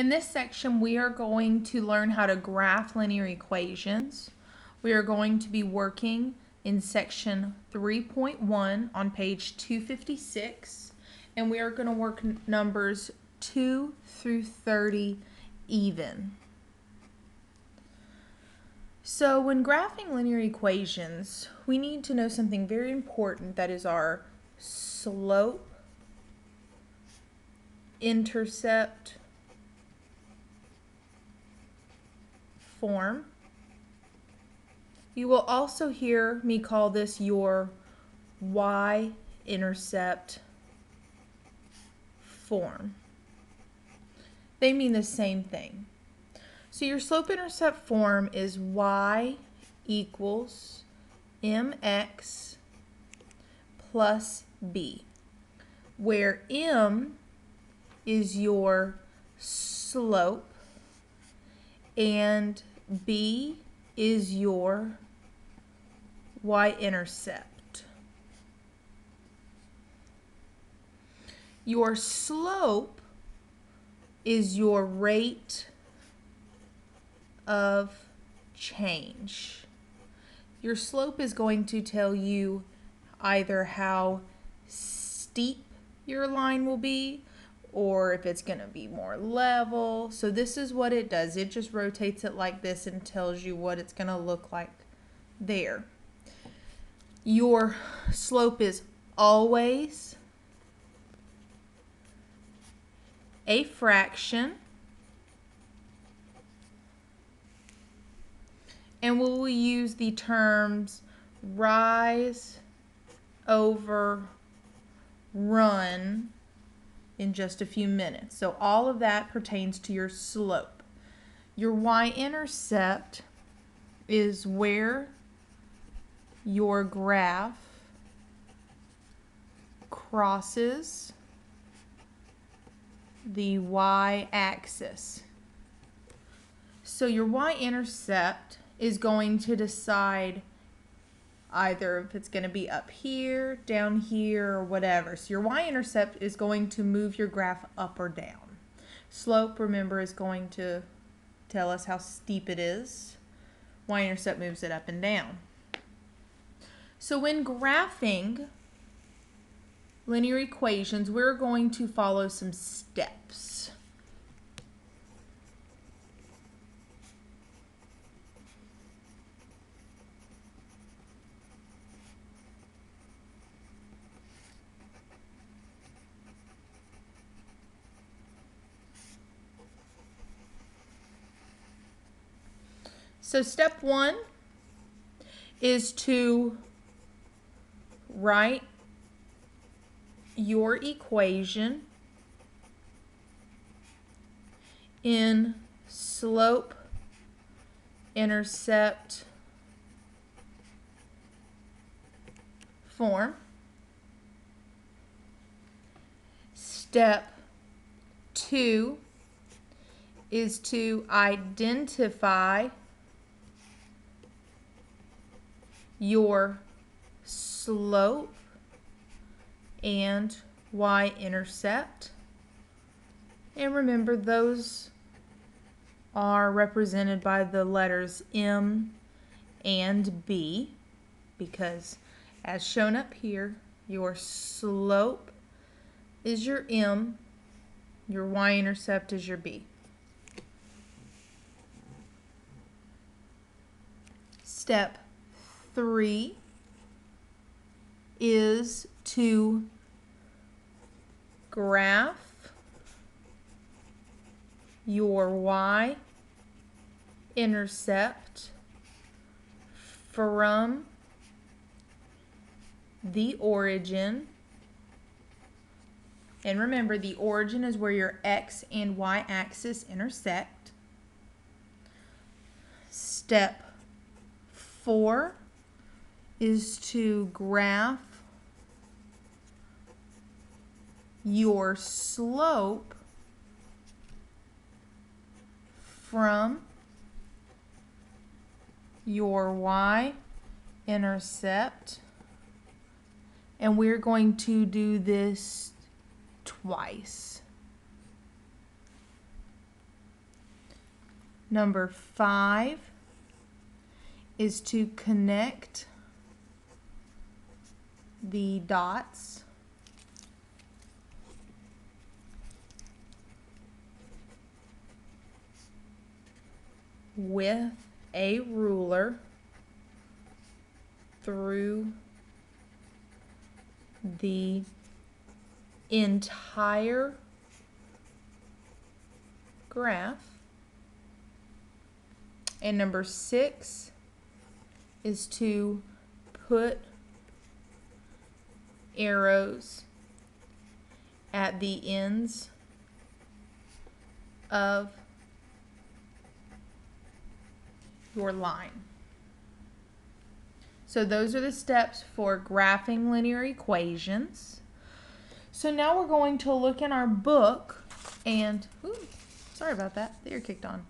In this section, we are going to learn how to graph linear equations. We are going to be working in section 3.1 on page 256, and we are going to work numbers 2 through 30 even. So when graphing linear equations, we need to know something very important, that is our slope-intercept form. You will also hear me call this your y-intercept form. They mean the same thing. So your slope-intercept form is y equals mx plus b, where m is your slope and b is your y-intercept. Your slope is your rate of change. Your slope is going to tell you either how steep your line will be or if it's going to be more level. So this is what it does. It just rotates it like this and tells you what it's going to look like there. Your slope is always a fraction, and we will use the terms rise over run in just a few minutes. So all of that pertains to your slope. Your y-intercept is where your graph crosses the y-axis. So your y-intercept is going to decide either if it's going to be up here, down here, or whatever. So your y-intercept is going to move your graph up or down. Slope, remember, is going to tell us how steep it is. Y-intercept moves it up and down. So when graphing linear equations, we're going to follow some steps. So step one is to write your equation in slope-intercept form. Step two is to identify your slope and y-intercept. And remember, those are represented by the letters M and B, because as shown up here, your slope is your M, your y-intercept is your B. Step 3 is to graph your y-intercept from the origin. And remember, the origin is where your x and y axis intersect. Step 4 is to graph your slope from your y-intercept, and we're going to do this twice. Number 5 is to connect the dots with a ruler through the entire graph. And number 6 is to put arrows at the ends of your line. So those are the steps for graphing linear equations. So now we're going to look in our book and, sorry about that, the ear kicked on.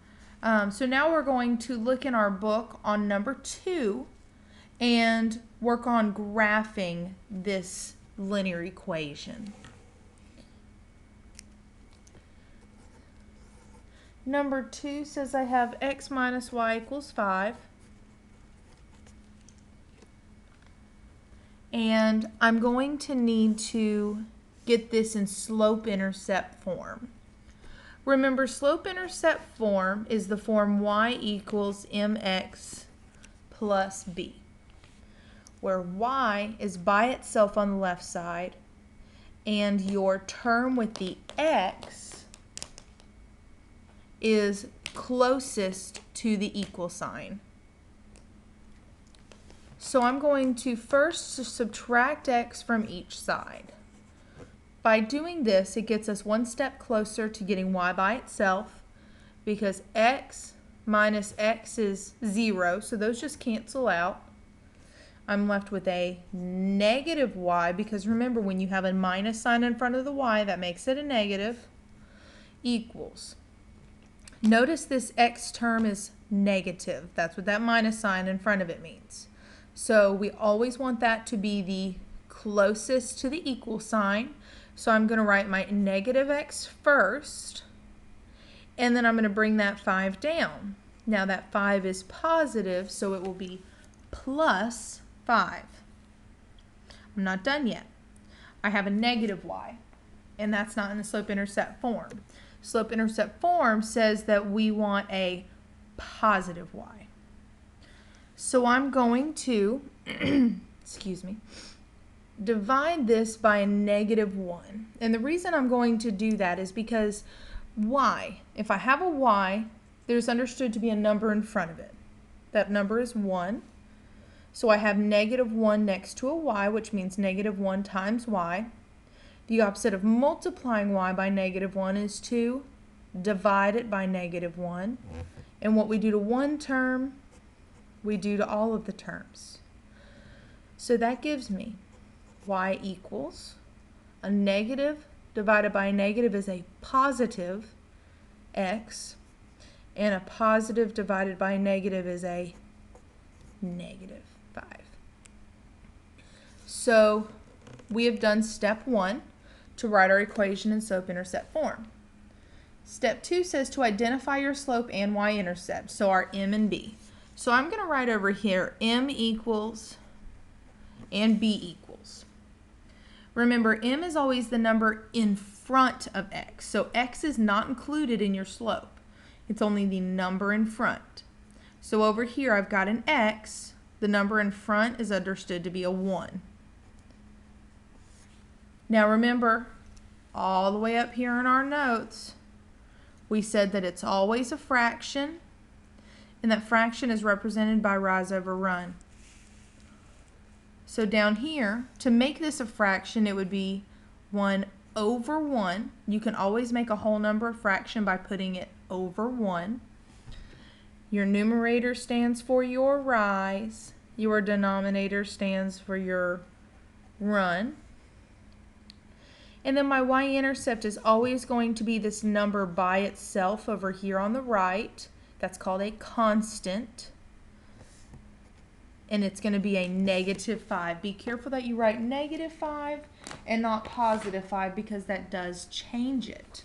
So now we're going to look in our book on number 2 and work on graphing this linear equation. Number 2 says I have x minus y equals 5. And I'm going to need to get this in slope-intercept form. Remember, slope-intercept form is the form y equals mx plus b, where y is by itself on the left side, and your term with the x is closest to the equal sign. So I'm going to first subtract x from each side. By doing this, it gets us one step closer to getting y by itself, because x minus x is 0, so those just cancel out. I'm left with a negative y, because remember, when you have a minus sign in front of the y, that makes it a negative, equals. Notice this x term is negative. That's what that minus sign in front of it means. So we always want that to be the closest to the equal sign. So I'm going to write my negative x first, and then I'm going to bring that 5 down. Now that 5 is positive, so it will be plus 5. I'm not done yet. I have a negative y, and that's not in the slope-intercept form. Slope-intercept form says that we want a positive y. So I'm going to, excuse me, divide this by a negative 1. And the reason I'm going to do that is because y, if I have a y, there's understood to be a number in front of it. That number is 1. So I have negative 1 next to a y, which means negative 1 times y. The opposite of multiplying y by negative 1 is to divide it by negative 1. And what we do to one term, we do to all of the terms. So that gives me y equals a negative divided by a negative is a positive x, and a positive divided by a negative is a negative 5. So we have done step 1 to write our equation in slope-intercept form. Step 2 says to identify your slope and y-intercept, so our m and b. So I'm going to write over here m equals and b equals. Remember, m is always the number in front of x, so x is not included in your slope. It's only the number in front. So over here I've got an x. The number in front is understood to be a 1. Now remember, all the way up here in our notes, we said that it's always a fraction, and that fraction is represented by rise over run. So down here, to make this a fraction, it would be 1 over 1. You can always make a whole number a fraction by putting it over 1. Your numerator stands for your rise. Your denominator stands for your run. And then my y-intercept is always going to be this number by itself over here on the right. That's called a constant. And it's going to be a negative 5. Be careful that you write negative 5 and not positive 5, because that does change it.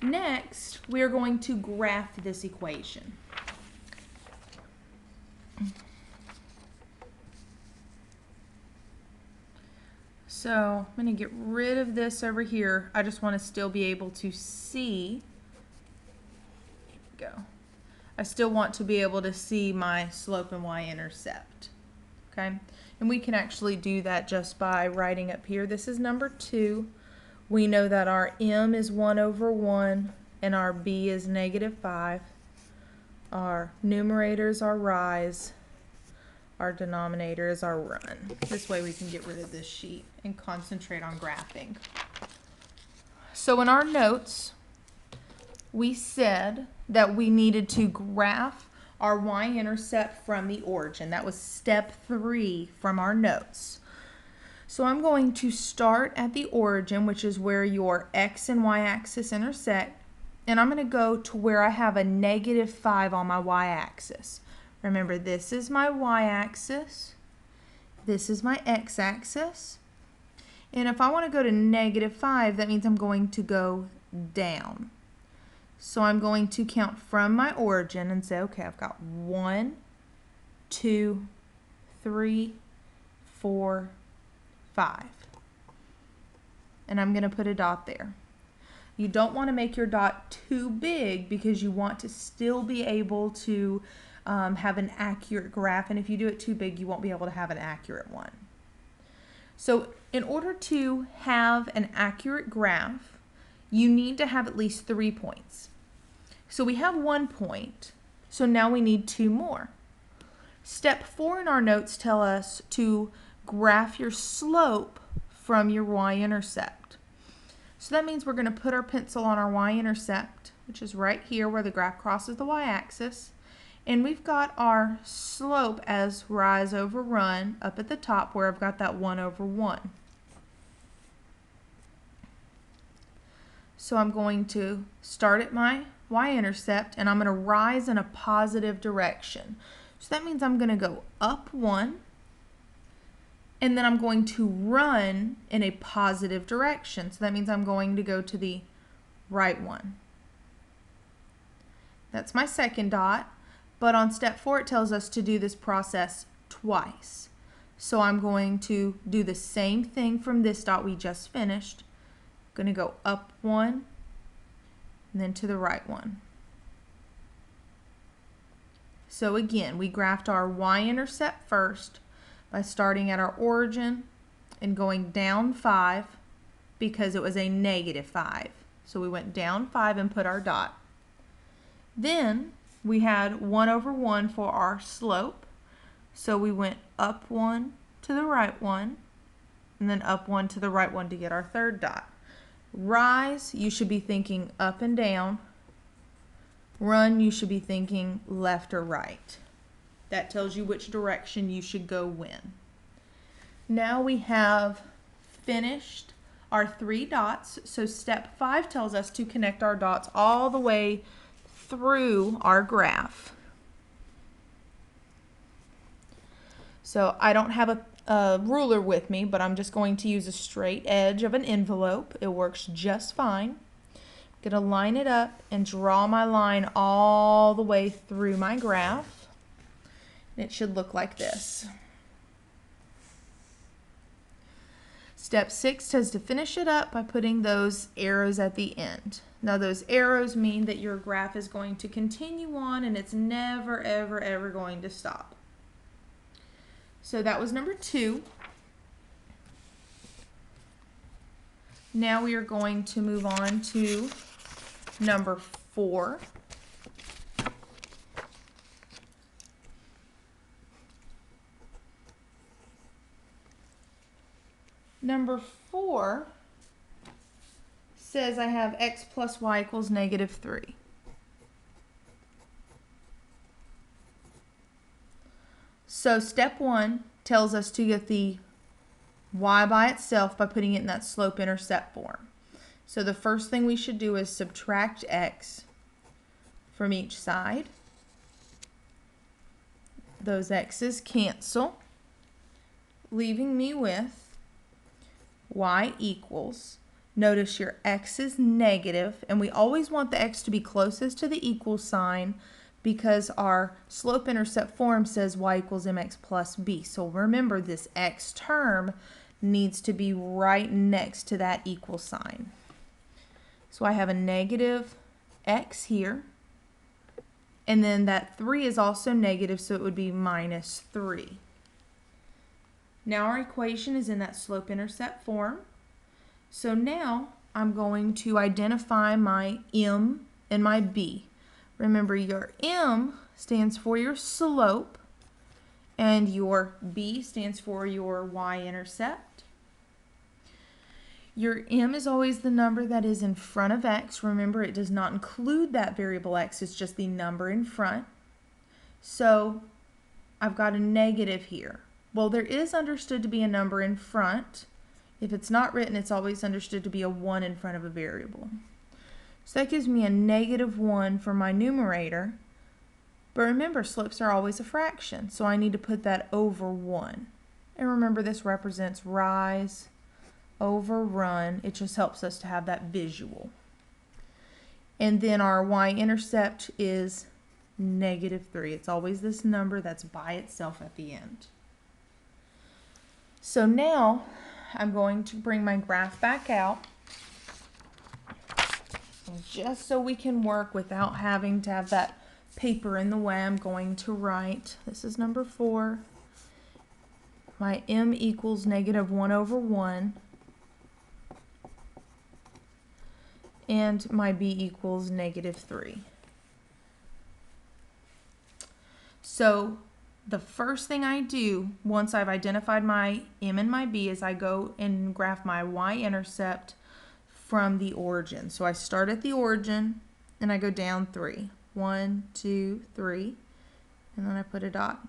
Next, we are going to graph this equation. So I'm going to get rid of this over here. I just want to still be able to see. There we go. I still want to be able to see my slope and y-intercept. Okay, and we can actually do that just by writing up here. This is number 2. We know that our m is 1 over 1 and our b is -5. Our numerator is our rise. Our denominator is our run. This way we can get rid of this sheet and concentrate on graphing. So in our notes, we said that we needed to graph our y-intercept from the origin. That was step 3 from our notes. So I'm going to start at the origin, which is where your x and y-axis intersect, and I'm going to go to where I have a -5 on my y-axis. Remember, this is my y-axis, this is my x-axis, and if I want to go to -5, that means I'm going to go down. So I'm going to count from my origin and say, okay, I've got 1, 2, 3, 4, 5. And I'm going to put a dot there. You don't want to make your dot too big because you want to still be able to have an accurate graph, and if you do it too big, you won't be able to have an accurate one. So in order to have an accurate graph, you need to have at least 3 points. So we have 1 point, so now we need 2 more. Step 4 in our notes tell us to graph your slope from your y-intercept. So that means we're going to put our pencil on our y-intercept, which is right here where the graph crosses the y-axis, and we've got our slope as rise over run up at the top where I've got that 1 over 1. So I'm going to start at my y-intercept and I'm going to rise in a positive direction. So that means I'm going to go up 1 and then I'm going to run in a positive direction. So that means I'm going to go to the right one. That's my second dot. But on step 4, it tells us to do this process twice. So I'm going to do the same thing from this dot we just finished. I'm going to go up 1 and then to the right one. So again, we graphed our y-intercept first by starting at our origin and going down 5 because it was a -5. So we went down 5 and put our dot. Then we had 1 over 1 for our slope. So we went up 1 to the right one and then up 1 to the right one to get our third dot. Rise, you should be thinking up and down. Run, you should be thinking left or right. That tells you which direction you should go when. Now we have finished our 3 dots. So step 5 tells us to connect our dots all the way through our graph. So I don't have a ruler with me, but I'm just going to use a straight edge of an envelope. It works just fine. I'm going to line it up and draw my line all the way through my graph. And it should look like this. Step 6 says to finish it up by putting those arrows at the end. Now those arrows mean that your graph is going to continue on and it's never, ever, ever going to stop. So that was number 2. Now we are going to move on to number 4. Number 4 says I have x plus y equals -3. So step 1 tells us to get the y by itself by putting it in that slope-intercept form. So the first thing we should do is subtract x from each side. Those x's cancel, leaving me with y equals, Notice your x is negative, and we always want the x to be closest to the equal sign because our slope-intercept form says y equals mx plus b. So remember, this x term needs to be right next to that equal sign. So I have a negative x here, and then that 3 is also negative, so it would be minus 3. Now our equation is in that slope-intercept form. So now I'm going to identify my m and my b. Remember, your m stands for your slope, and your b stands for your y-intercept. Your m is always the number that is in front of x. Remember, it does not include that variable x, it's just the number in front. So I've got a negative here. Well, there is understood to be a number in front. If it's not written, it's always understood to be a 1 in front of a variable. So that gives me a negative 1 for my numerator. But remember, slopes are always a fraction, so I need to put that over 1. And remember, this represents rise over run. It just helps us to have that visual. And then our y-intercept is negative 3. It's always this number that's by itself at the end. So now I'm going to bring my graph back out, and just so we can work without having to have that paper in the way, I'm going to write, this is number 4, my m equals negative 1 over 1, and my b equals negative 3. So the first thing I do once I've identified my m and my b is I go and graph my y-intercept from the origin. So I start at the origin and I go down 3. 1, 2, 3, and then I put a dot.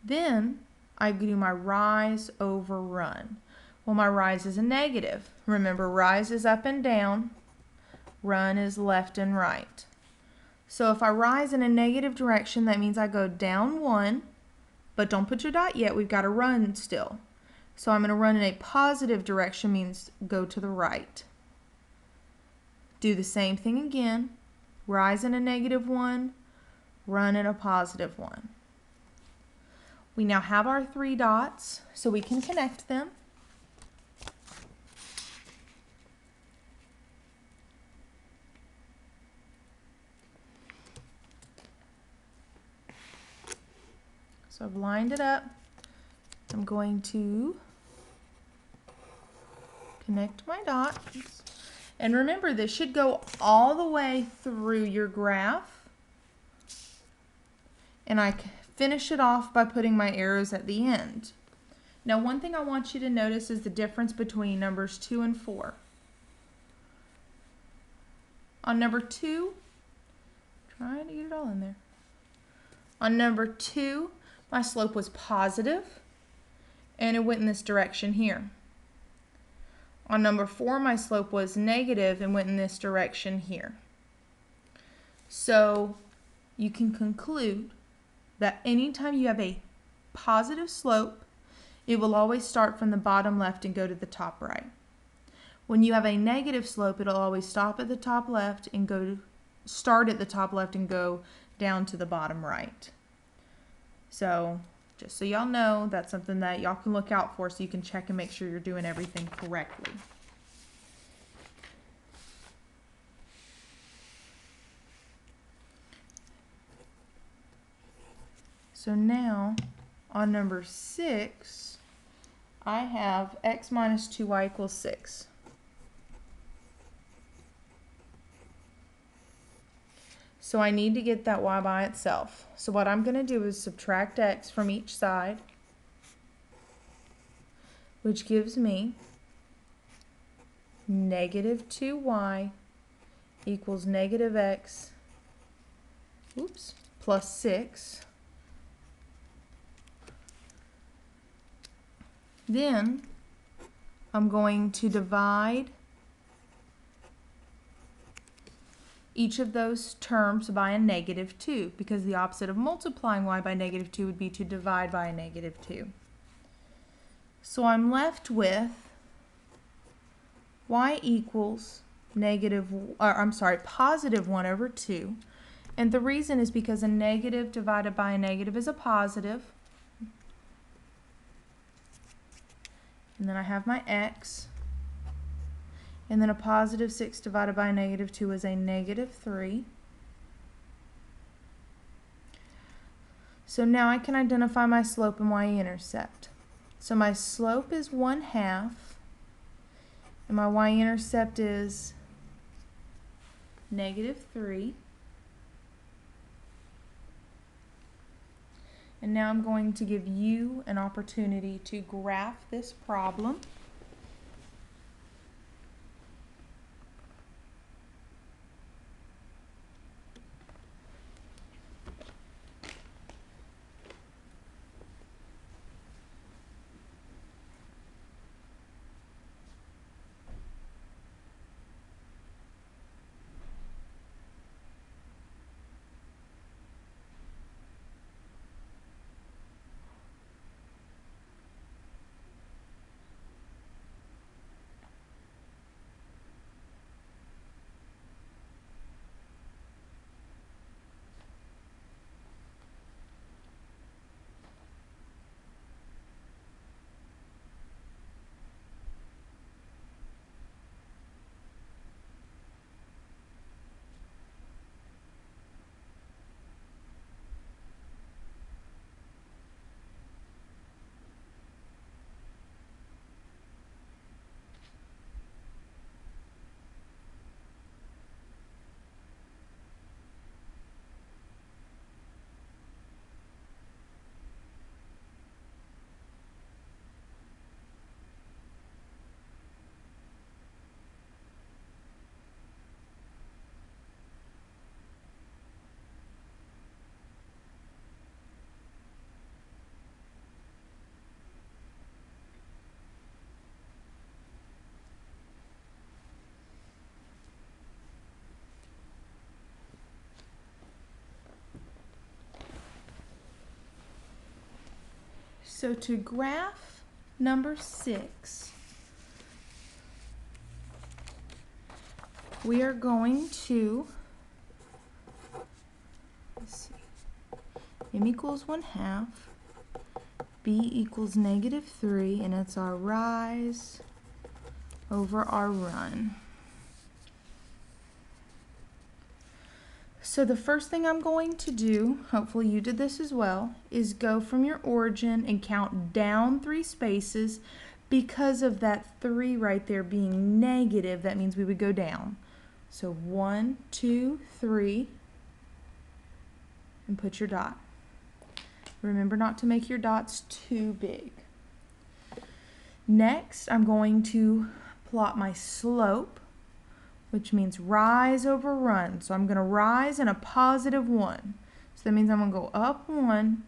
Then I do my rise over run. Well, my rise is a negative. Remember, rise is up and down, run is left and right. So if I rise in a negative direction, that means I go down 1, but don't put your dot yet, we've got to run still. So I'm going to run in a positive direction, means go to the right. Do the same thing again, rise in a negative 1, run in a positive 1. We now have our 3 dots, so we can connect them. So I've lined it up. I'm going to connect my dots. And remember, this should go all the way through your graph. And I finish it off by putting my arrows at the end. Now, one thing I want you to notice is the difference between numbers 2 and 4. On number 2, trying to get it all in there. On number 2, my slope was positive, and it went in this direction here. On number 4, my slope was negative and went in this direction here. So you can conclude that anytime you have a positive slope, it will always start from the bottom left and go to the top right. When you have a negative slope, it'll always stop at the top left and start at the top left and go down to the bottom right. So just so y'all know, that's something that y'all can look out for so you can check and make sure you're doing everything correctly. So now on number 6, I have x minus 2y equals 6. So I need to get that y by itself. So what I'm going to do is subtract x from each side, which gives me negative 2y equals negative x, plus 6. Then I'm going to divide each of those terms by a negative 2, because the opposite of multiplying y by negative 2 would be to divide by a negative 2. So I'm left with y equals positive 1 over 2. And the reason is because a negative divided by a negative is a positive. And then I have my x. And then a positive 6 divided by a negative 2 is a negative 3. So now I can identify my slope and y-intercept. So my slope is 1/2, and my y-intercept is negative 3. And now I'm going to give you an opportunity to graph this problem. So to graph number 6, we are going to, let's see, m equals 1/2, b equals negative 3, and it's our rise over our run. So the first thing I'm going to do, hopefully you did this as well, is go from your origin and count down 3 spaces. Because of that 3 right there being negative, that means we would go down. So 1, 2, 3, and put your dot. Remember not to make your dots too big. Next, I'm going to plot my slope, which means rise over run. So I'm going to rise in a positive 1. So that means I'm going to go up 1,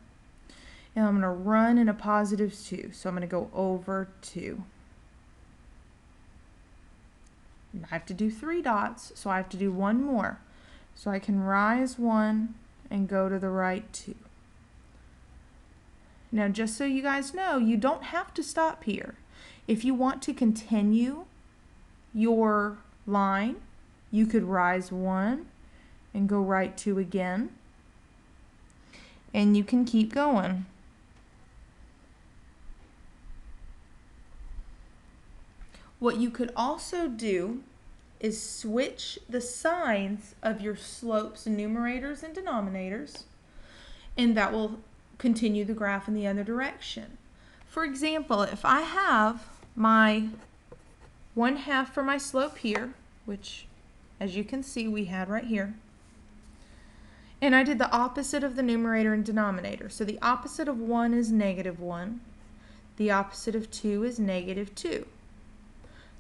and I'm going to run in a positive 2. So I'm going to go over 2. I have to do 3 dots, so I have to do 1 more. So I can rise 1 and go to the right 2. Now, just so you guys know, you don't have to stop here. If you want to continue your line, you could rise 1 and go right 2 again, and you can keep going. What you could also do is switch the signs of your slopes, numerators and denominators, and that will continue the graph in the other direction. For example, if I have my 1/2 for my slope here, which as you can see we had right here, and I did the opposite of the numerator and denominator. So the opposite of 1 is negative 1. The opposite of 2 is negative 2.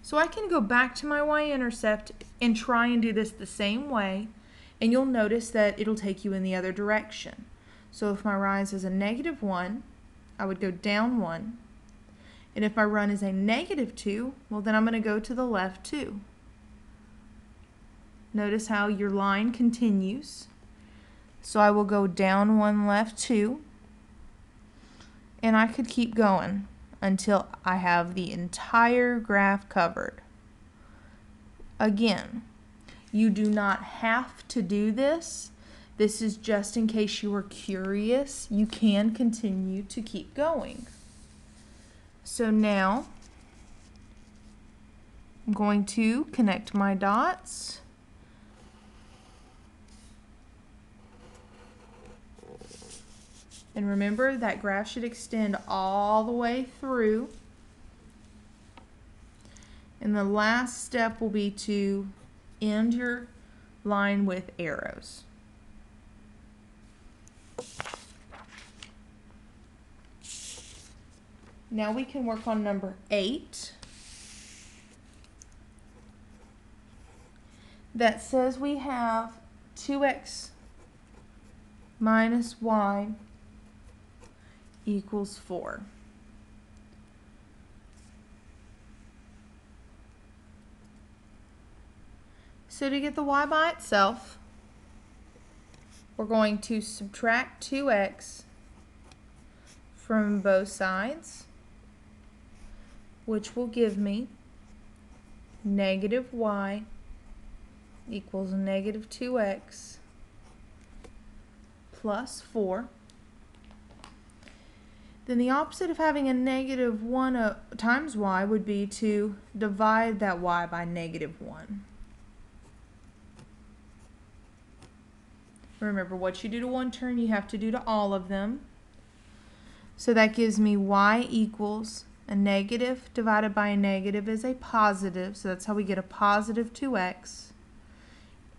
So I can go back to my y-intercept and try and do this the same way, and you'll notice that it'll take you in the other direction. So if my rise is a negative 1, I would go down 1. And if my run is a negative 2, well then I'm going to go to the left 2. Notice how your line continues. So I will go down 1, left 2, and I could keep going. until I have the entire graph covered. Again, you do not have to do this. This is just in case you were curious. You can continue to keep going. So now I'm going to connect my dots. And remember, that graph should extend all the way through. And the last step will be to end your line with arrows. Now we can work on number 8. That says we have 2x minus y equals 4. So to get the y by itself, we're going to subtract 2x from both sides, which will give me negative y equals negative 2x plus 4. Then the opposite of having a negative 1 times y would be to divide that y by negative 1. Remember, what you do to one term, you have to do to all of them. So that gives me y equals a negative divided by a negative is a positive. So that's how we get a positive 2x.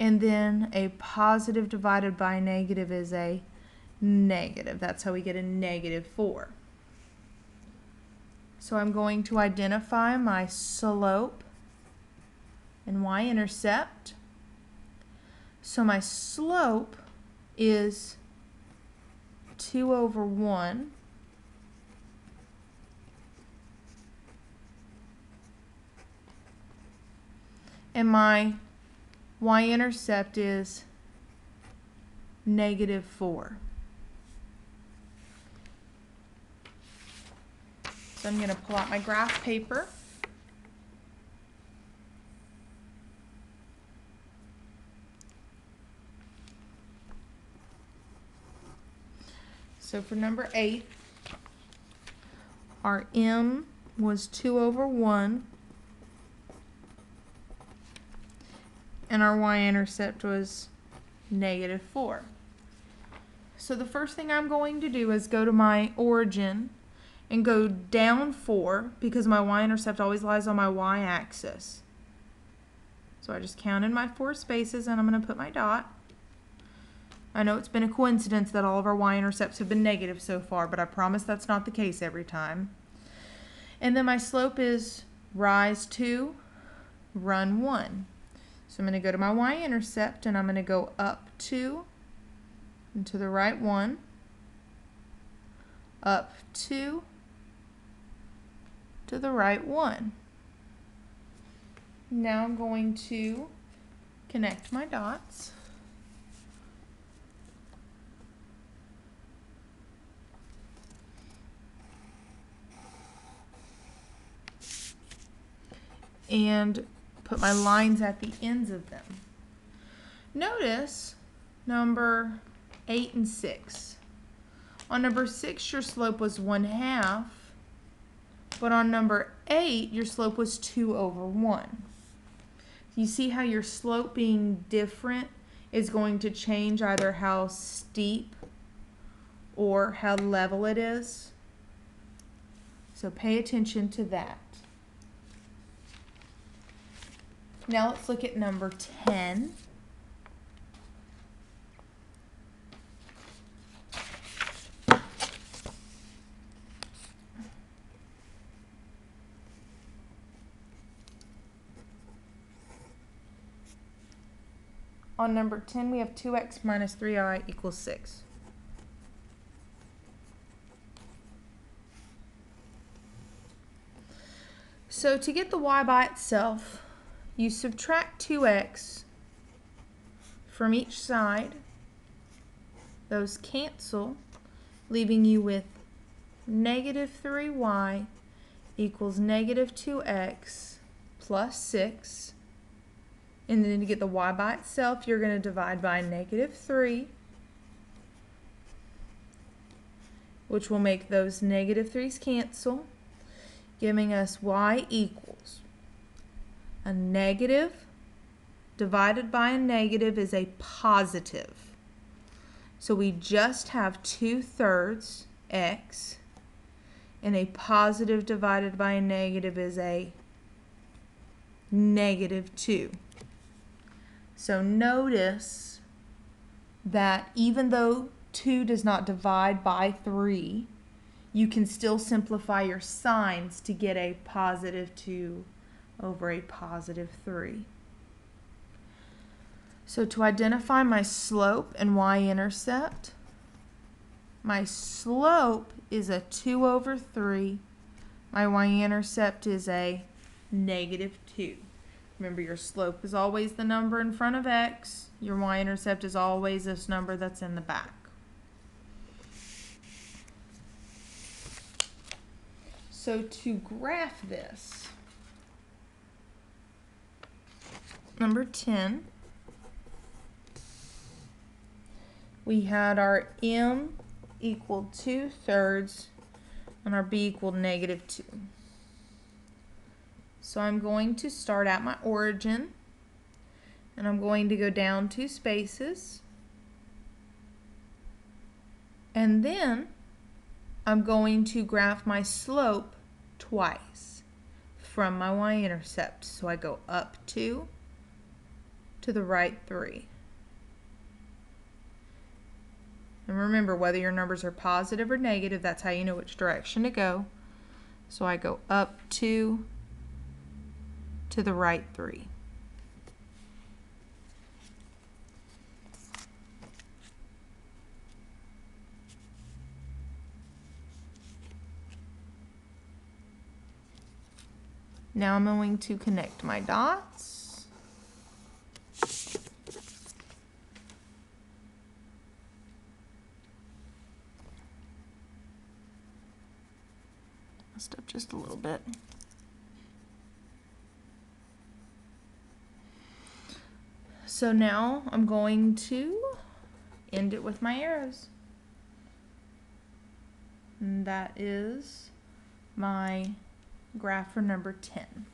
And then a positive divided by a negative is a negative. That's how we get a negative 4. So I'm going to identify my slope and y-intercept. So my slope is 2 over 1. And my y-intercept is negative 4. So I'm going to pull out my graph paper. So for number 8, our m was 2 over 1. And our y-intercept was negative 4. So the first thing I'm going to do is go to my origin and go down 4 because my y-intercept always lies on my y-axis. So I just counted my 4 spaces and I'm going to put my dot. I know it's been a coincidence that all of our y-intercepts have been negative so far, but I promise that's not the case every time. And then my slope is rise 2, run 1. So I'm going to go to my y-intercept and I'm going to go up 2 and to the right 1, up 2 to the right 1. Now I'm going to connect my dots. And put my lines at the ends of them. Notice number 8 and 6. On number 6, your slope was 1/2, but on number 8, your slope was 2 over 1. You see how your slope being different is going to change either how steep or how level it is. So pay attention to that. Now let's look at number 10. On number 10, we have 2x minus 3y equals 6. So to get the y by itself, you subtract 2x from each side. Those cancel, leaving you with negative 3y equals negative 2x plus 6. And then to get the y by itself, you're going to divide by negative 3, which will make those negative 3's cancel, giving us y equals a negative divided by a negative is a positive. So we just have 2/3 x, and a positive divided by a negative is a negative 2. So notice that even though 2 does not divide by 3, you can still simplify your signs to get a positive 2 over a positive 3. So to identify my slope and y-intercept, my slope is a 2 over 3. My y-intercept is a negative 2. Remember, your slope is always the number in front of x. Your y-intercept is always this number that's in the back. So to graph this, number 10, we had our m equal 2/3 and our b equaled negative 2. So I'm going to start at my origin, and I'm going to go down 2 spaces, and then I'm going to graph my slope twice from my y-intercept. So I go up 2 to the right 3. And remember, whether your numbers are positive or negative, that's how you know which direction to go. So I go up 2 to the right 3. Now I'm going to connect my dots. Messed up just a little bit. So now I'm going to end it with my arrows. And that is my graph for number 10.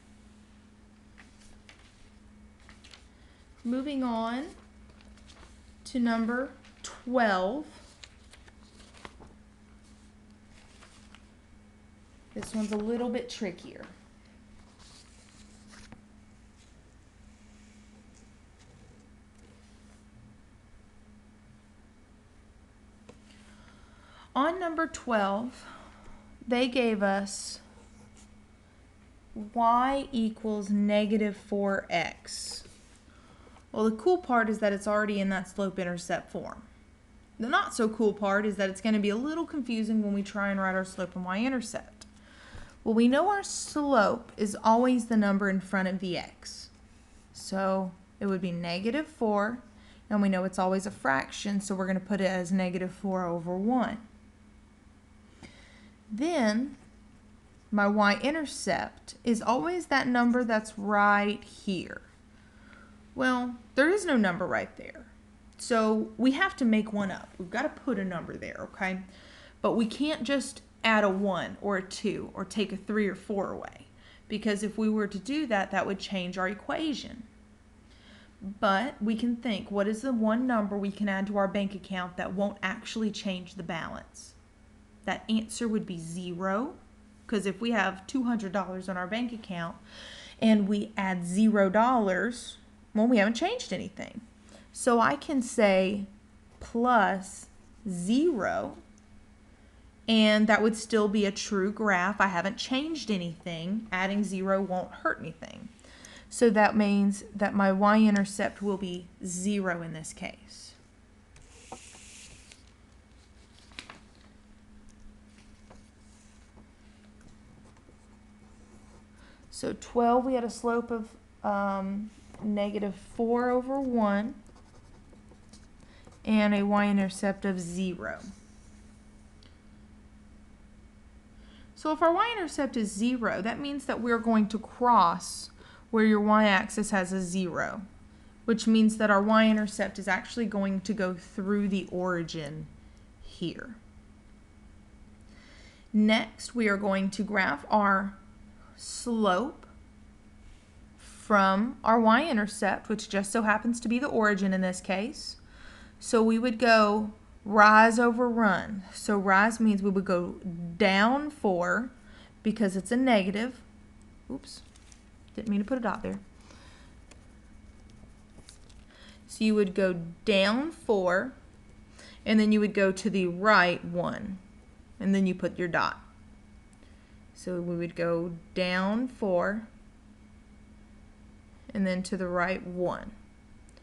Moving on to number 12. This one's a little bit trickier. On number 12, they gave us y equals negative 4x. Well, the cool part is that it's already in that slope-intercept form. The not so cool part is that it's going to be a little confusing when we try and write our slope and y-intercept. Well, we know our slope is always the number in front of the x. So it would be negative 4, and we know it's always a fraction, so we're going to put it as negative 4 over 1. Then my y-intercept is always that number that's right here. Well, there is no number right there. So we have to make one up. We've got to put a number there, okay? But we can't just add a 1 or a 2 or take a 3 or 4 away, because if we were to do that, that would change our equation. But we can think, what is the one number we can add to our bank account that won't actually change the balance? That answer would be 0, because if we have $200 on our bank account and we add $0, well, we haven't changed anything. So I can say plus 0, and that would still be a true graph. I haven't changed anything. Adding 0 won't hurt anything. So that means that my y-intercept will be 0 in this case. So 12, we had a slope of negative 4 over 1 and a y-intercept of 0. So if our y-intercept is 0, that means that we're going to cross where your y-axis has a 0, which means that our y-intercept is actually going to go through the origin here. Next, we are going to graph our slope from our y-intercept, which just so happens to be the origin in this case. So we would go rise over run. So rise means we would go down 4 because it's a negative. Oops, didn't mean to put a dot there. So you would go down 4, and then you would go to the right 1, and then you put your dot. So we would go down 4, and then to the right 1.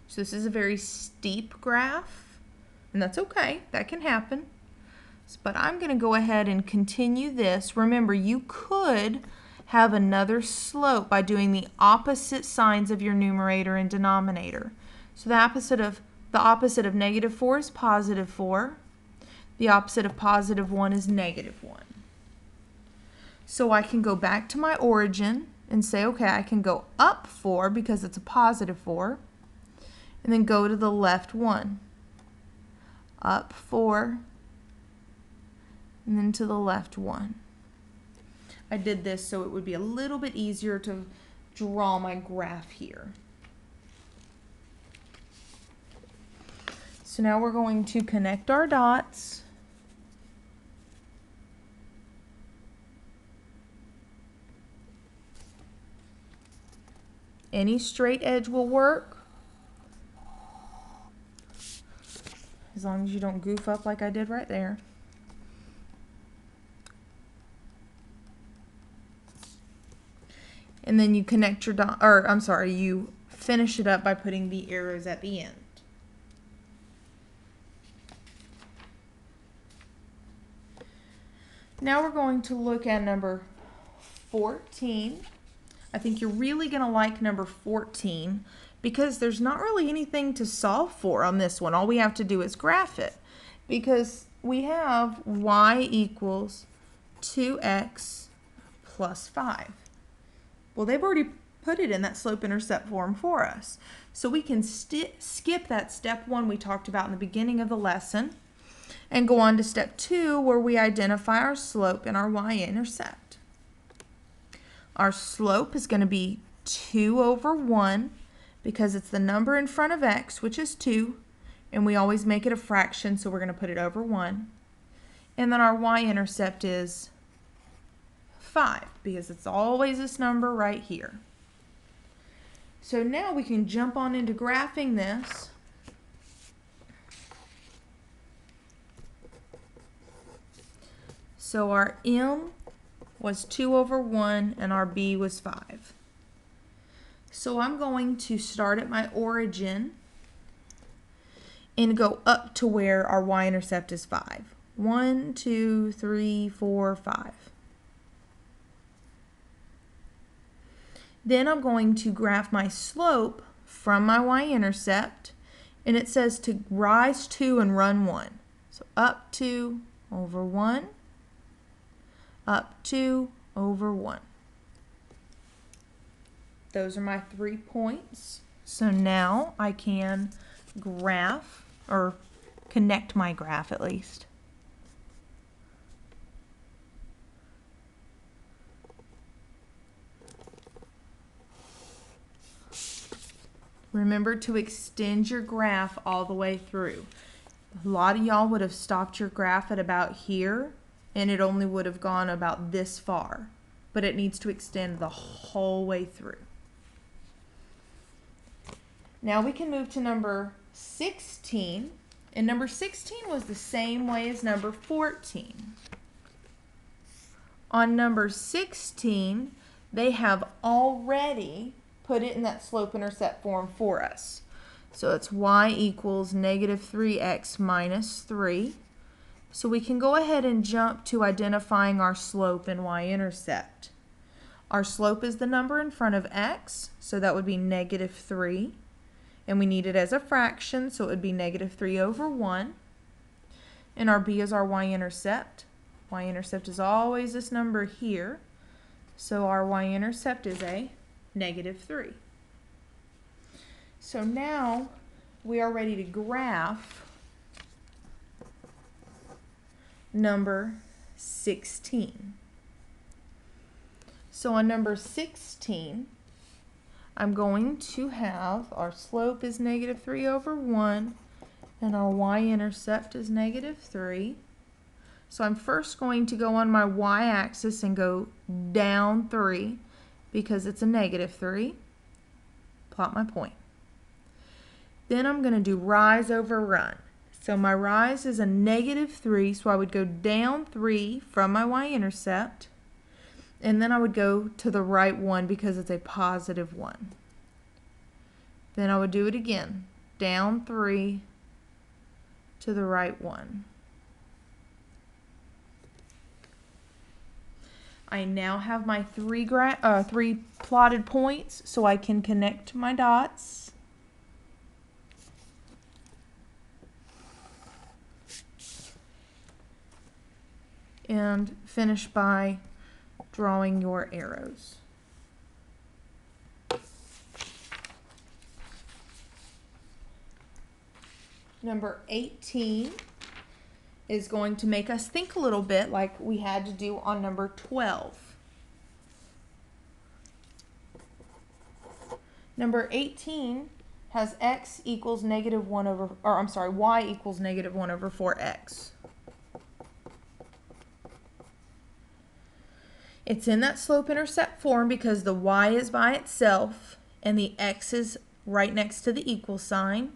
So this is a very steep graph. And that's okay, that can happen. But I'm going to go ahead and continue this. Remember, you could have another slope by doing the opposite signs of your numerator and denominator. So the opposite of -4 is +4. The opposite of +1 is -1. So I can go back to my origin and say, okay, I can go up 4 because it's a +4, and then go to the left 1. Up 4, and then to the left 1. I did this so it would be a little bit easier to draw my graph here. So now we're going to connect our dots. Any straight edge will work, as long as you don't goof up like I did right there. And then you connect your dot, or I'm sorry, you finish it up by putting the arrows at the end. Now we're going to look at number 14. I think you're really going to like number 14 because there's not really anything to solve for on this one. All we have to do is graph it, because we have y equals 2x plus 5. Well, they've already put it in that slope-intercept form for us. So we can skip that step 1 we talked about in the beginning of the lesson and go on to step 2, where we identify our slope and our y-intercept. Our slope is going to be 2 over 1 because it's the number in front of x, which is 2, and we always make it a fraction, so we're going to put it over 1. And then our y-intercept is 5 because it's always this number right here. So now we can jump on into graphing this. So our m was 2 over 1 and our b was 5. So I'm going to start at my origin and go up to where our y-intercept is 5. 1, 2, 3, 4, 5. Then I'm going to graph my slope from my y-intercept, and it says to rise 2 and run 1. So up 2 over 1, up 2 over 1. Those are my 3 points. So now I can graph, or connect my graph at least. Remember to extend your graph all the way through. A lot of y'all would have stopped your graph at about here, and it only would have gone about this far, but it needs to extend the whole way through. Now we can move to number 16, and number 16 was the same way as number 14. On number 16, they have already put it in that slope-intercept form for us. So it's y equals -3x minus 3. So we can go ahead and jump to identifying our slope and y-intercept. Our slope is the number in front of x, so that would be -3. And we need it as a fraction, so it would be -3 over 1. And our b is our y-intercept. Y-intercept is always this number here. So our y-intercept is a -3. So now we are ready to graph number 16. So on number 16, I'm going to have our slope is -3/1 and our y-intercept is -3. So I'm first going to go on my y-axis and go down 3 because it's a -3. Plot my point. Then I'm going to do rise over run. So my rise is a -3, so I would go down 3 from my y-intercept, and then I would go to the right 1 because it's a +1. Then I would do it again, down 3 to the right 1. I now have my three plotted points, so I can connect my dots. And finish by drawing your arrows. Number 18 is going to make us think a little bit like we had to do on number 12. Number 18 has x equals y equals -1/4x. It's in that slope-intercept form because the y is by itself and the x is right next to the equal sign.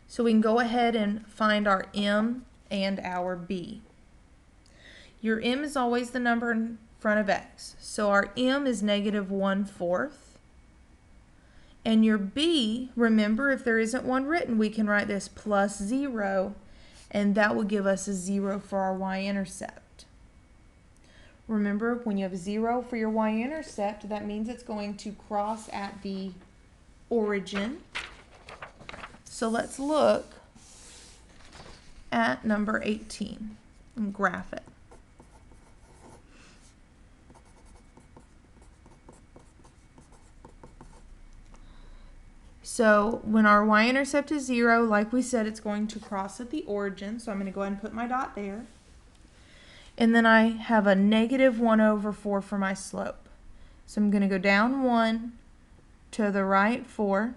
So we can go ahead and find our m and our b. Your m is always the number in front of x. So our m is -1/4. And your b, remember, if there isn't one written, we can write this +0, and that will give us a 0 for our y-intercept. Remember, when you have 0 for your y-intercept, that means it's going to cross at the origin. So let's look at number 18 and graph it. So when our y-intercept is 0, like we said, it's going to cross at the origin. So I'm going to go ahead and put my dot there. And then I have a -1/4 for my slope. So I'm going to go down 1 to the right 4.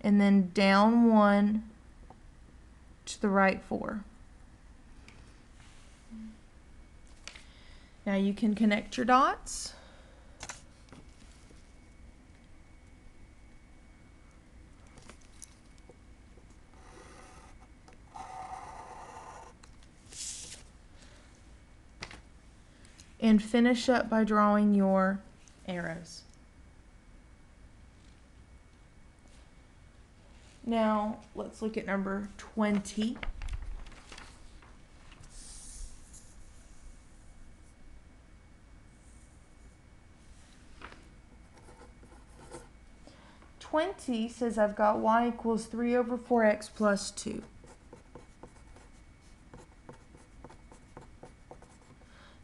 And then down 1 to the right 4. Now you can connect your dots. And finish up by drawing your arrows. Now let's look at number 20. Says I've got y equals 3/4x plus 2.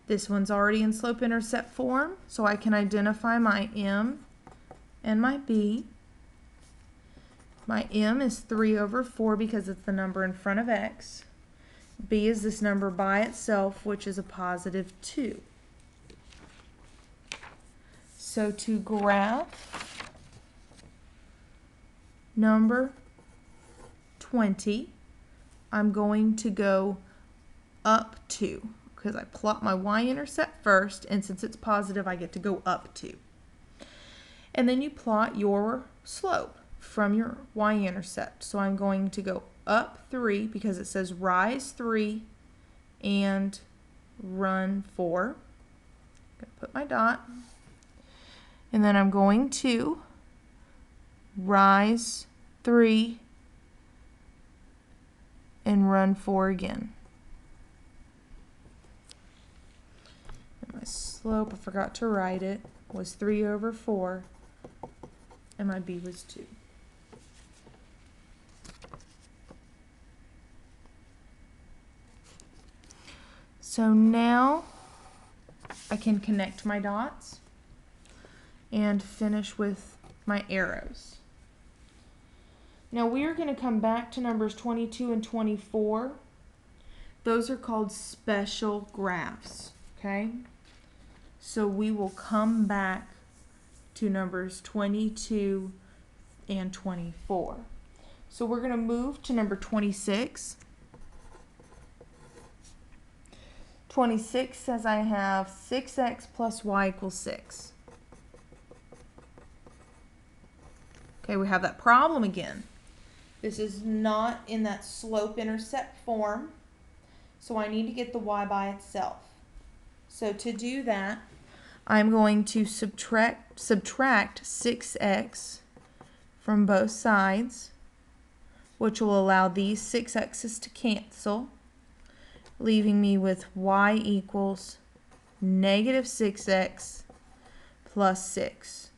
This one's already in slope-intercept form, so I can identify my m and my b. My m is 3/4 because it's the number in front of x. B is this number by itself, which is a +2. So to graph number 20, I'm going to go up 2 because I plot my y-intercept first, and since it's positive, I get to go up 2. And then you plot your slope from your y-intercept. So I'm going to go up 3 because it says rise 3 and run 4. I'm going to put my dot. And then I'm going to rise 3 and run 4 again. And my slope, I forgot to write it, was 3/4, and my b was 2. So now I can connect my dots and finish with my arrows. Now we are going to come back to numbers 22 and 24. Those are called special graphs, okay? So we will come back to numbers 22 and 24. So we're going to move to number 26. 26 says I have 6x plus y equals 6. Okay, we have that problem again. This is not in that slope-intercept form, so I need to get the y by itself. So to do that, I'm going to subtract 6x from both sides, which will allow these 6x's to cancel, leaving me with y equals negative 6x plus 6.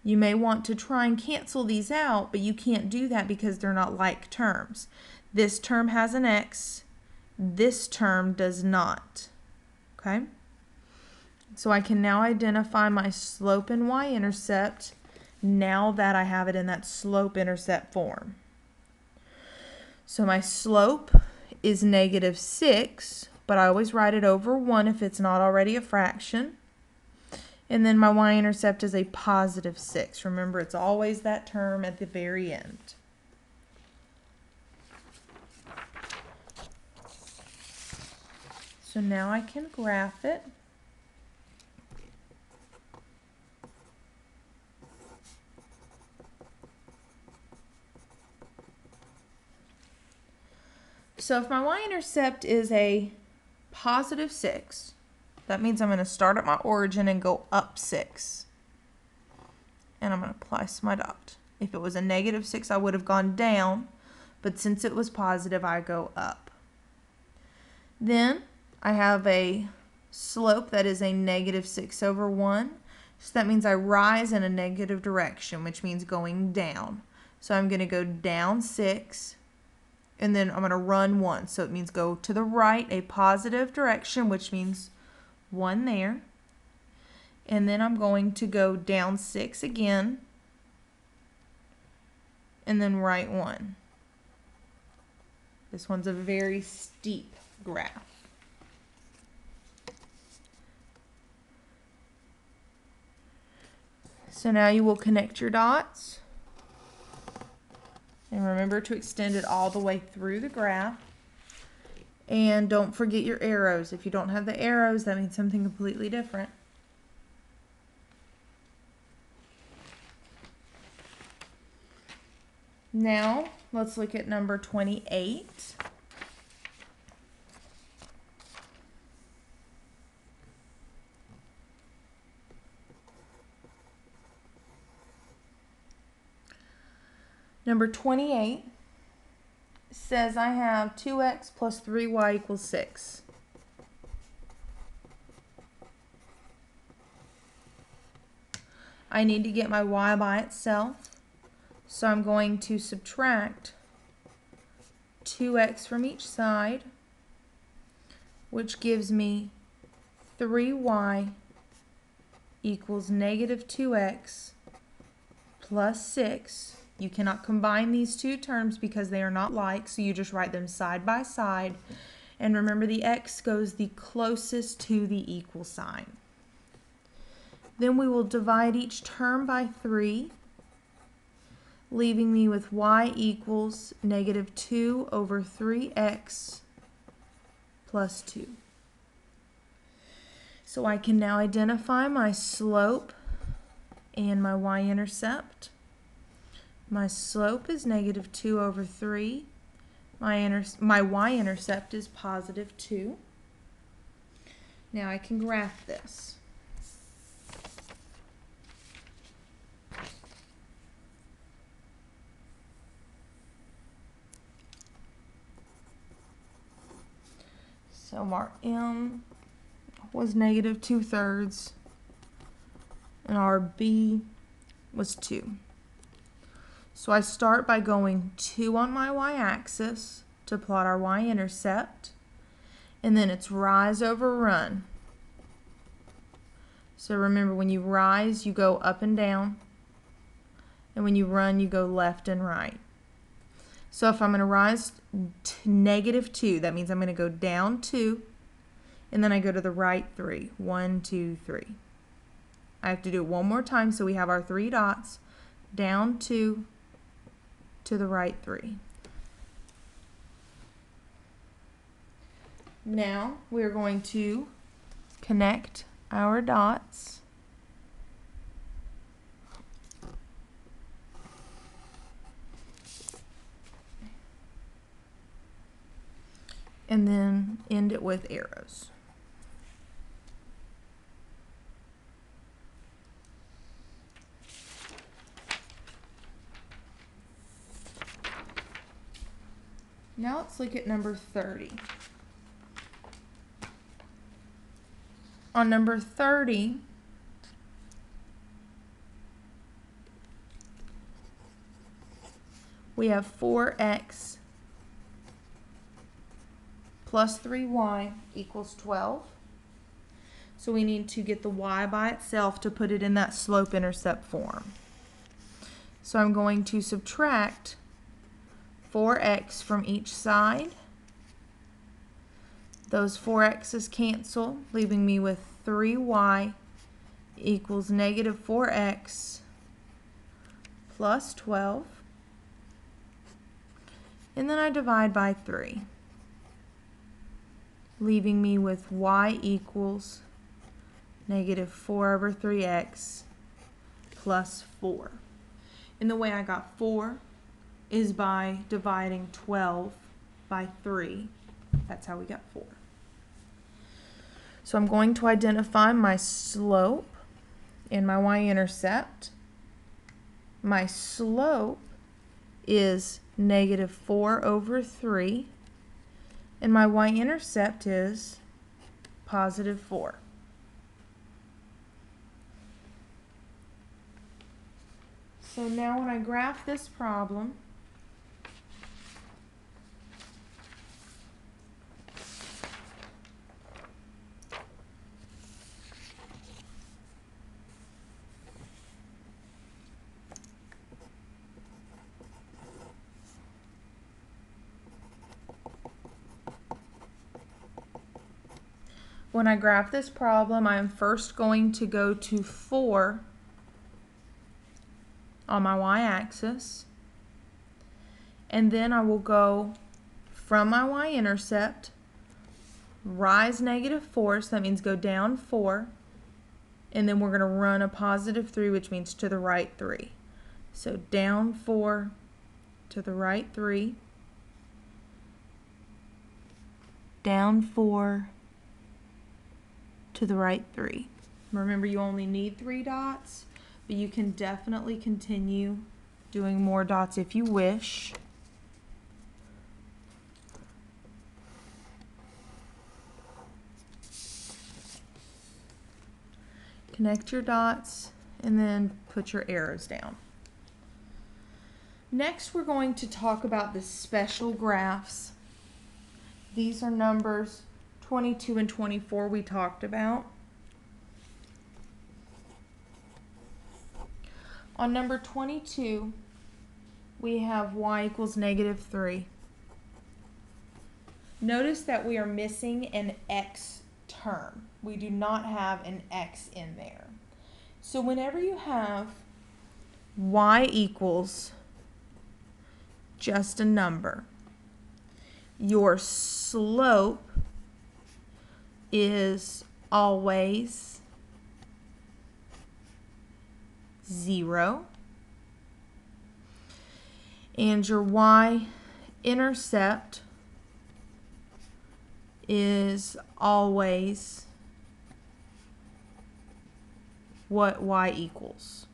You may want to try and cancel these out, but you can't do that because they're not like terms. This term has an x, this term does not. Okay? So I can now identify my slope and y-intercept now that I have it in that slope-intercept form. So my slope is negative 6, but I always write it over 1 if it's not already a fraction. And then my y-intercept is a positive 6. Remember, it's always that term at the very end. So now I can graph it. So if my y-intercept is a positive 6, that means I'm going to start at my origin and go up 6. And I'm going to place my dot. If it was a negative 6, I would have gone down, but since it was positive, I go up. Then I have a slope that is a negative 6 over 1. So that means I rise in a negative direction, which means going down. So I'm going to go down 6. And then I'm going to run 1. So it means go to the right, a positive direction, which means 1 there. And then I'm going to go down 6 again. And then right 1. This one's a very steep graph. So now you will connect your dots. And remember to extend it all the way through the graph. And don't forget your arrows. If you don't have the arrows, that means something completely different. Now, let's look at number 28. Number 28 says I have 2x plus 3y equals 6. I need to get my y by itself, so I'm going to subtract 2x from each side, which gives me 3y equals negative 2x plus 6. You cannot combine these two terms because they are not like, so you just write them side by side. And remember, the x goes the closest to the equal sign. Then we will divide each term by 3, leaving me with y equals negative 2 over 3x plus 2. So I can now identify my slope and my y-intercept. My slope is negative 2 over 3. My y-intercept is positive 2. Now I can graph this. So our m was negative 2/3 and our b was 2. So I start by going 2 on my y-axis to plot our y-intercept, and then it's rise over run. So remember, when you rise, you go up and down, and when you run, you go left and right. So if I'm going to rise to -2, that means I'm going to go down 2, and then I go to the right 3. 1, 2, 3. I have to do it one more time, so we have our 3 dots. Down 2, to the right 3. Now we're going to connect our dots. And then end it with arrows. Now let's look at number 30. On number 30, we have 4x plus 3y equals 12. So we need to get the y by itself to put it in that slope-intercept form. So I'm going to subtract 4x from each side. Those 4x's cancel, leaving me with 3y equals -4x plus 12. And then I divide by 3, leaving me with y equals -4/3x plus 4. And the way I got 4 is by dividing 12 by 3. That's how we got 4. So I'm going to identify my slope and my y-intercept. My slope is -4/3, and my y-intercept is +4. So now when I graph this problem, I am first going to go to 4 on my y-axis, and then I will go from my y-intercept, rise -4, so that means go down 4, and then we're going to run a +3, which means to the right 3. So down 4 to the right 3, down 4 to the right 3. Remember, you only need 3 dots, but you can definitely continue doing more dots if you wish. Connect your dots and then put your arrows down. Next, we're going to talk about the special graphs. These are numbers 22 and 24 we talked about. On number 22, we have y equals -3. Notice that we are missing an x term. We do not have an x in there. So whenever you have y equals just a number, your slope is always 0, and your y-intercept is always what y equals.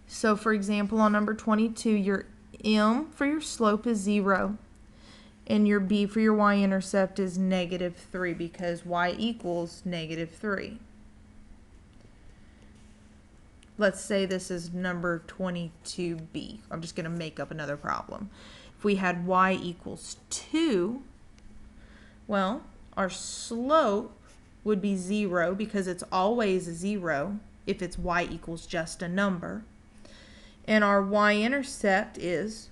So for example, on number 22, your m for your slope is 0, and your b for your y-intercept is -3, because y equals -3. let's say this is number 22b. I'm just going to make up another problem. If we had y equals 2, well, our slope would be 0 because it's always 0 if it's y equals just a number. And our y-intercept is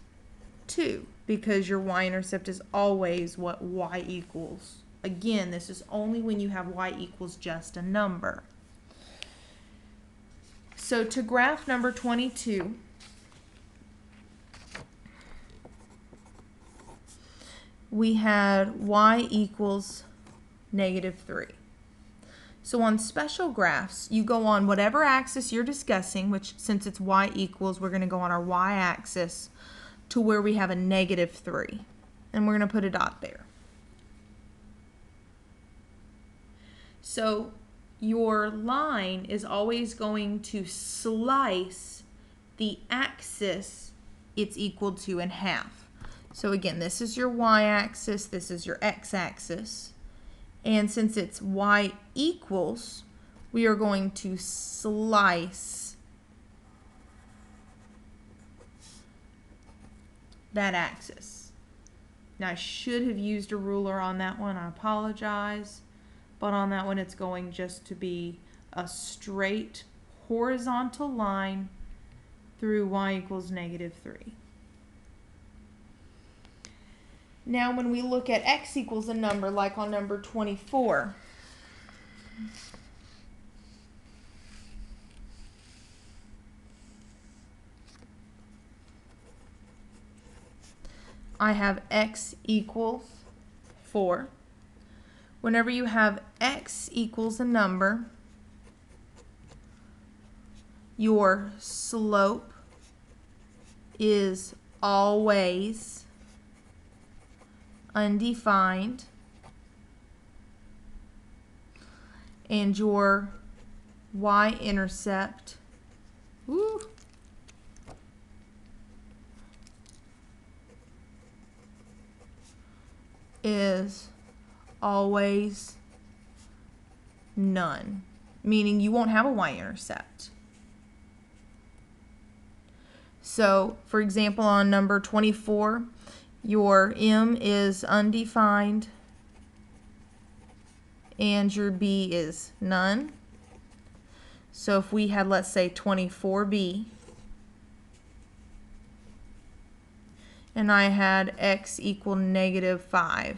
2 because your y-intercept is always what y equals. Again, this is only when you have y equals just a number. So to graph number 22, we had y equals -3. So on special graphs, you go on whatever axis you're discussing, which since it's y equals, we're going to go on our y-axis to where we have a -3. And we're going to put a dot there. So your line is always going to slice the axis it's equal to in half. So again, this is your y-axis, this is your x-axis. And since it's y equals, we are going to slice that axis. Now I should have used a ruler on that one, I apologize. But on that one, it's going just to be a straight horizontal line through y equals -3. Now, when we look at x equals a number, like on number 24, I have x equals 4. Whenever you have x equals a number, your slope is always undefined, and your y-intercept is always none, meaning you won't have a y-intercept. So, for example, on number 24, your m is undefined and your b is none. So if we had, let's say, 24b, and I had x equal -5,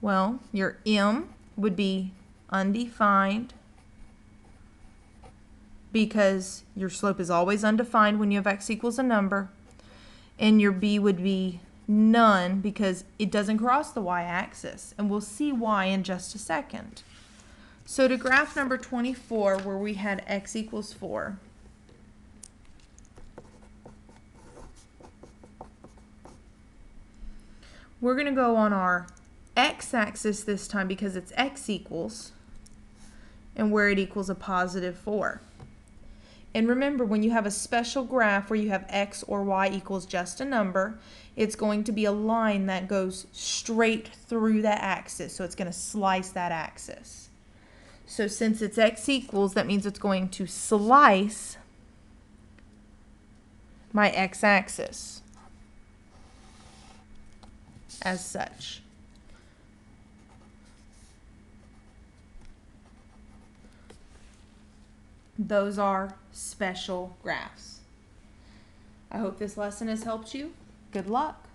well, your m would be undefined because your slope is always undefined when you have x equals a number, and your b would be none because it doesn't cross the y-axis, and we'll see why in just a second. So to graph number 24, where we had x equals 4, we're going to go on our x-axis this time because it's x equals, and where it equals a +4. And remember, when you have a special graph where you have x or y equals just a number, it's going to be a line that goes straight through that axis. So it's going to slice that axis. So since it's x equals, that means it's going to slice my x-axis as such. Those are special graphs. I hope this lesson has helped you. Good luck.